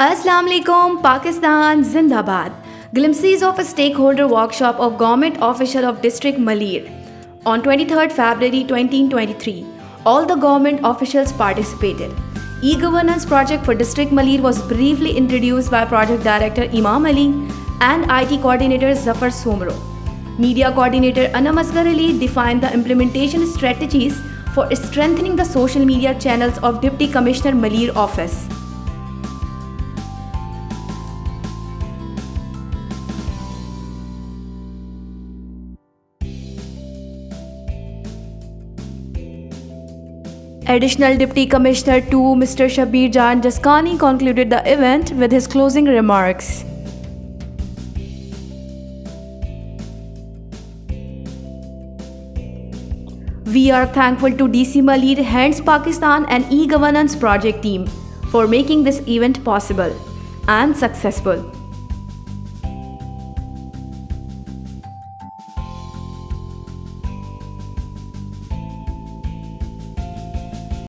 Assalamu alaikum, Pakistan Zindabad. Glimpses of a stakeholder workshop of government official of district Malir. On 23rd February 2023, all the government officials participated. E-governance project for district Malir was briefly introduced by project director Imam Ali and IT coordinator Zafar Somro. Media coordinator Anam Asghar Ali defined the implementation strategies for strengthening the social media channels of Deputy Commissioner Malir office. Additional Deputy Commissioner 2 Mr. Shabir Jan Jaskani concluded the event with his closing remarks. We are thankful to DC Malir, Hands Pakistan and e-governance project team for making this event possible and successful.